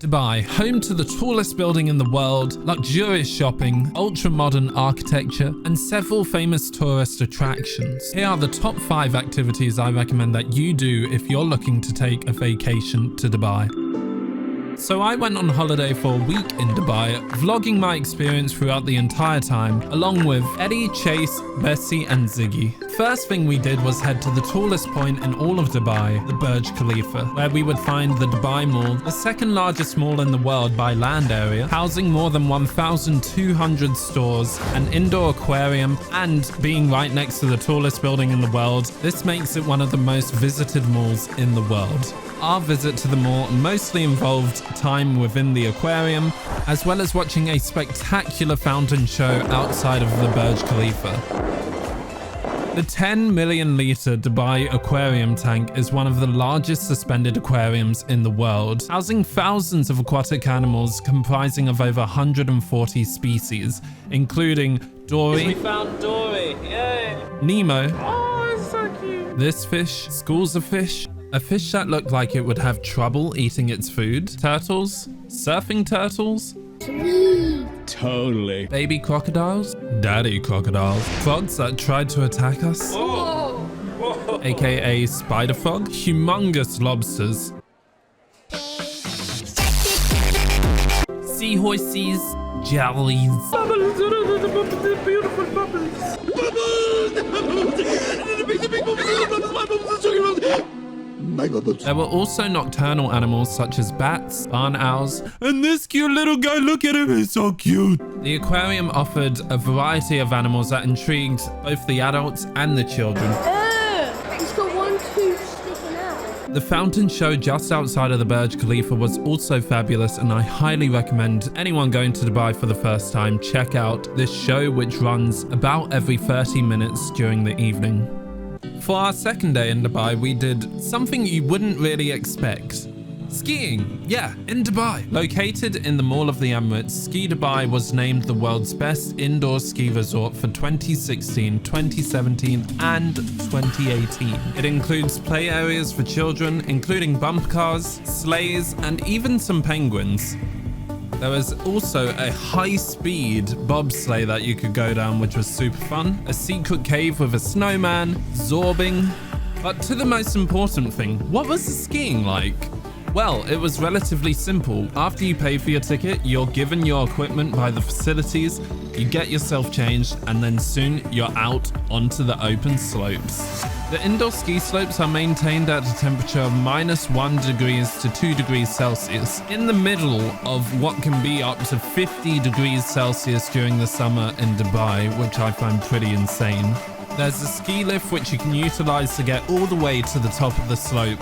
Dubai, home to the tallest building in the world, luxurious shopping, ultra-modern architecture, and several famous tourist attractions. Here are the top 5 activities I recommend that you do if you're looking to take a vacation to Dubai. So I went on holiday for a week in Dubai, vlogging my experience throughout the entire time, along with Eddie, Chase, Bessie, and Ziggy. First thing we did was head to the tallest point in all of Dubai, the Burj Khalifa, where we would find the Dubai Mall, the second largest mall in the world by land area, housing more than 1,200 stores, an indoor aquarium, and being right next to the tallest building in the world. This makes it one of the most visited malls in the world. Our visit to the mall mostly involved time within the aquarium, as well as watching a spectacular fountain show outside of the Burj Khalifa. The 10 million litre Dubai aquarium tank is one of the largest suspended aquariums in the world, housing thousands of aquatic animals comprising of over 140 species, including Dory. We found Dory, yay! Nemo. Oh, it's so cute. This fish, schools of fish, a fish that looked like it would have trouble eating its food, turtles, surfing turtles, Totally. baby crocodiles, daddy crocodiles, frogs that tried to attack us, aka spider frog, humongous lobsters, seahorses, jellies, Bubbles, the beautiful bubbles. There were also nocturnal animals such as bats, barn owls, and this cute little guy, look at him, he's so cute. The aquarium offered a variety of animals that intrigued both the adults and the children. He's got one tooth sticking out. The fountain show just outside of the Burj Khalifa was also fabulous, and I highly recommend anyone going to Dubai for the first time check out this show, which runs about every 30 minutes during the evening. For our second day in Dubai, we did something you wouldn't really expect. Skiing, yeah, in Dubai. Located in the Mall of the Emirates, Ski Dubai was named the world's best indoor ski resort for 2016, 2017, and 2018. It includes play areas for children, including bump cars, sleighs, and even some penguins. There was also a high-speed bobsleigh that you could go down, which was super fun. A secret cave with a snowman, zorbing. But to the most important thing, what was the skiing like? Well, it was relatively simple. After you pay for your ticket, you're given your equipment by the facilities, you get yourself changed, and then soon you're out onto the open slopes. The indoor ski slopes are maintained at a temperature of -1 degrees to 2 degrees Celsius, in the middle of what can be up to 50 degrees Celsius during the summer in Dubai, which I find pretty insane. There's a ski lift which you can utilize to get all the way to the top of the slope.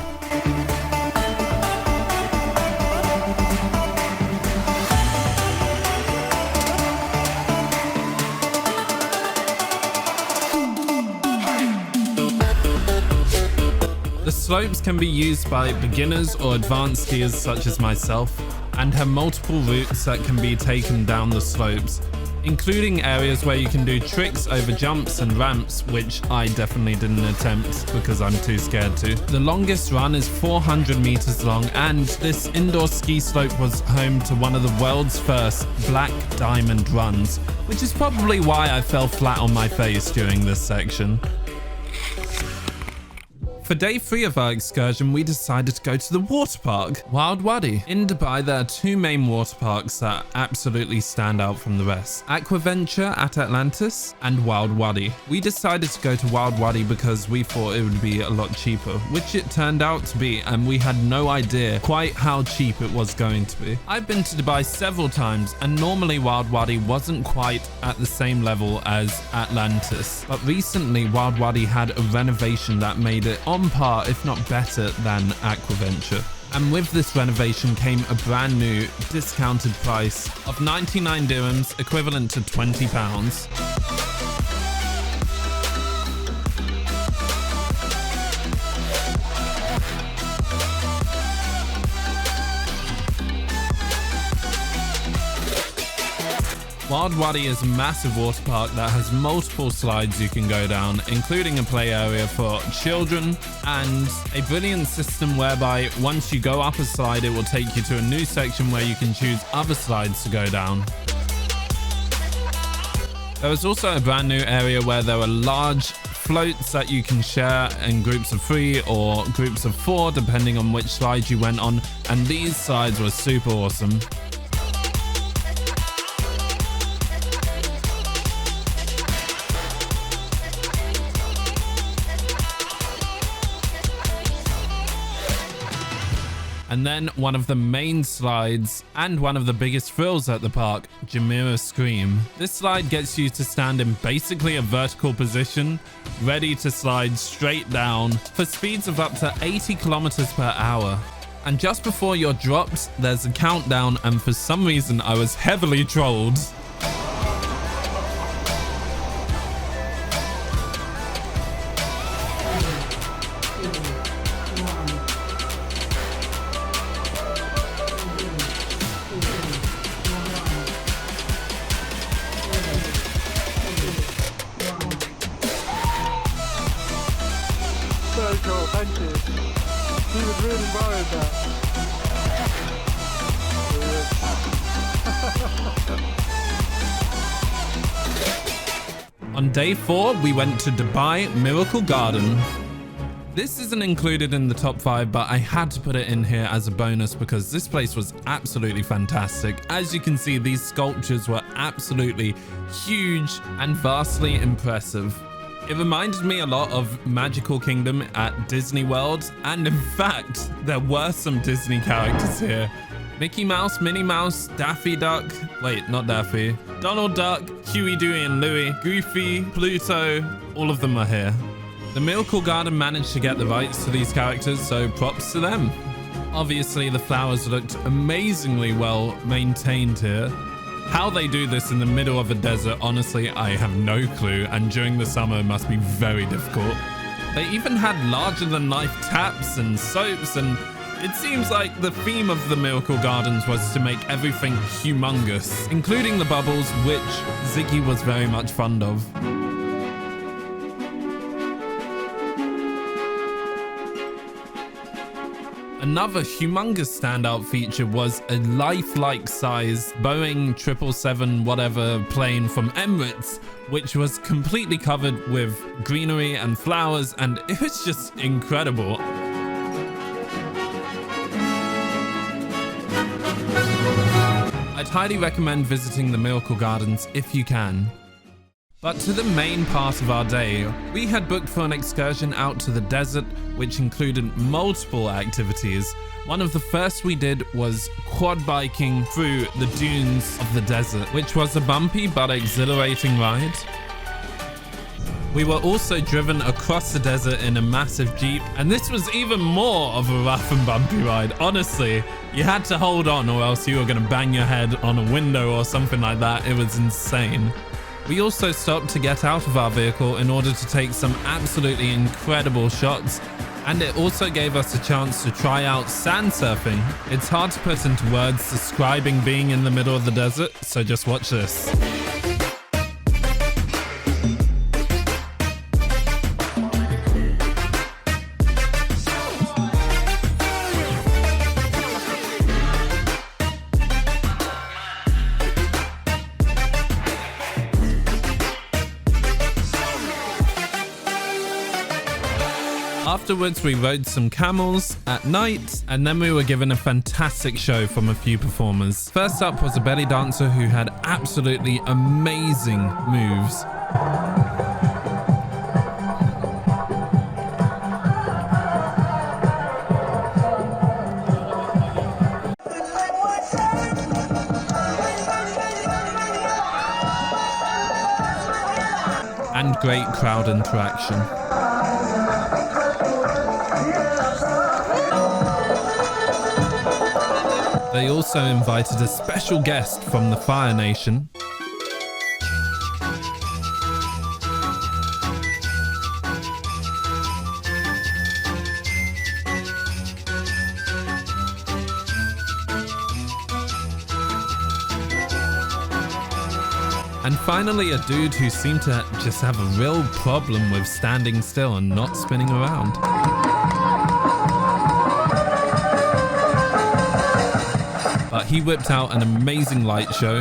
The slopes can be used by beginners or advanced skiers such as myself, and have multiple routes that can be taken down the slopes, including areas where you can do tricks over jumps and ramps, which I definitely didn't attempt because I'm too scared to. The longest run is 400 meters long, and this indoor ski slope was home to one of the world's first black diamond runs, which is probably why I fell flat on my face during this section. For day 3 of our excursion, we decided to go to the water park, Wild Wadi. In Dubai, there are 2 main water parks that absolutely stand out from the rest: Aquaventure at Atlantis and Wild Wadi. We decided to go to Wild Wadi because we thought it would be a lot cheaper, which it turned out to be, and we had no idea quite how cheap it was going to be. I've been to Dubai several times, and normally Wild Wadi wasn't quite at the same level as Atlantis, but recently Wild Wadi had a renovation that made it on par, if not better, than Aquaventure. And with this renovation came a brand new discounted price of 99 dirhams, equivalent to £20. Wild Wadi is a massive water park that has multiple slides you can go down, including a play area for children and a brilliant system whereby once you go up a slide, it will take you to a new section where you can choose other slides to go down. There is also a brand new area where there are large floats that you can share in groups of 3 or groups of 4, depending on which slide you went on, and these slides were super awesome. And then one of the main slides and one of the biggest thrills at the park, Jumeirah Scream. This slide gets you to stand in basically a vertical position, ready to slide straight down for speeds of up to 80 kilometers per hour. And just before you're dropped, there's a countdown, and for some reason I was heavily trolled. So cool, thank you. He was really worried that. On day 4, we went to Dubai Miracle Garden. This isn't included in the top 5, but I had to put it in here as a bonus because this place was absolutely fantastic. As you can see, these sculptures were absolutely huge and vastly impressive. It reminded me a lot of Magical Kingdom at Disney World, and in fact, there were some Disney characters here. Mickey Mouse, Minnie Mouse, Daffy Duck, wait, not Daffy, Donald Duck, Huey, Dewey and Louie, Goofy, Pluto, all of them are here. The Miracle Garden managed to get the rights to these characters, so props to them. Obviously, the flowers looked amazingly well maintained here. How they do this in the middle of a desert, honestly, I have no clue, and during the summer it must be very difficult. They even had larger-than-life taps and soaps, and it seems like the theme of the Miracle Gardens was to make everything humongous, including the bubbles, which Ziggy was very much fond of. Another humongous standout feature was a lifelike size Boeing 777 whatever plane from Emirates, which was completely covered with greenery and flowers, and it was just incredible. I'd highly recommend visiting the Miracle Gardens if you can. But to the main part of our day, we had booked for an excursion out to the desert, which included multiple activities. One of the first we did was quad biking through the dunes of the desert, which was a bumpy but exhilarating ride. We were also driven across the desert in a massive Jeep, and this was even more of a rough and bumpy ride. Honestly, you had to hold on or else you were going to bang your head on a window or something like that. It was insane. We also stopped to get out of our vehicle in order to take some absolutely incredible shots, and it also gave us a chance to try out sand surfing. It's hard to put into words describing being in the middle of the desert, so just watch this. Afterwards, we rode some camels at night, and then we were given a fantastic show from a few performers. First up was a belly dancer who had absolutely amazing moves. And great crowd interaction. They also invited a special guest from the Fire Nation. And finally, a dude who seemed to just have a real problem with standing still and not spinning around. But he whipped out an amazing light show.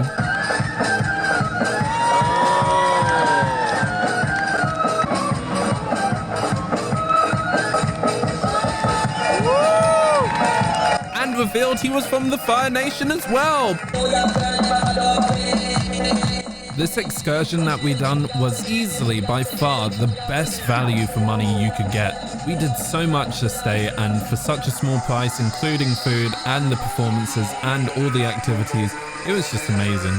And revealed he was from the Fire Nation as well. This excursion that we done was easily by far the best value for money you could get. We did so much to stay, and for such a small price, including food and the performances and all the activities, it was just amazing.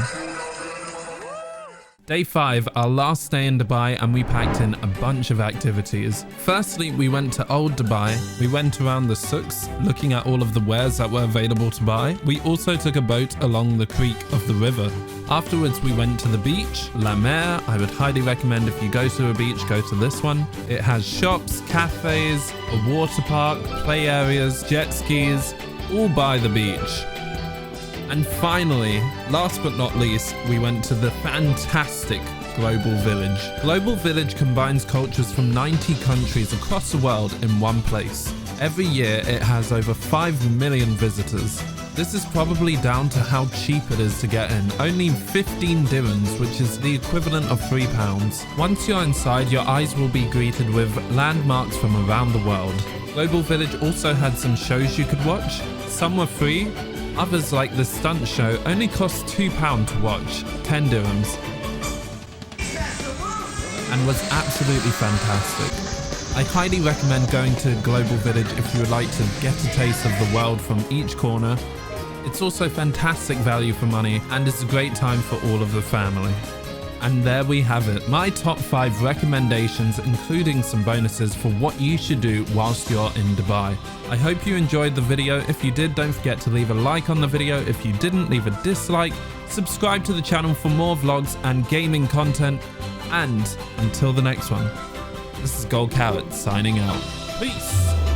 Day 5, our last day in Dubai, and we packed in a bunch of activities. Firstly, we went to Old Dubai. We went around the souks, looking at all of the wares that were available to buy. We also took a boat along the creek of the river. Afterwards, we went to the beach, La Mer. I would highly recommend if you go to a beach, go to this one. It has shops, cafes, a water park, play areas, jet skis, all by the beach. And finally, last but not least, we went to the fantastic Global Village. Global Village combines cultures from 90 countries across the world in one place. Every year, it has over 5 million visitors. This is probably down to how cheap it is to get in. Only 15 dirhams, which is the equivalent of £3. Once you're inside, your eyes will be greeted with landmarks from around the world. Global Village also had some shows you could watch. Some were free. Others, like the stunt show, only cost £2 to watch, 10 dirhams, and was absolutely fantastic. I highly recommend going to Global Village if you would like to get a taste of the world from each corner. It's also fantastic value for money, and it's a great time for all of the family. And there we have it, my top 5 recommendations, including some bonuses for what you should do whilst you're in Dubai. I hope you enjoyed the video. If you did, don't forget to leave a like on the video. If you didn't, leave a dislike. Subscribe to the channel for more vlogs and gaming content. And until the next one, this is GoldKarat signing out. Peace!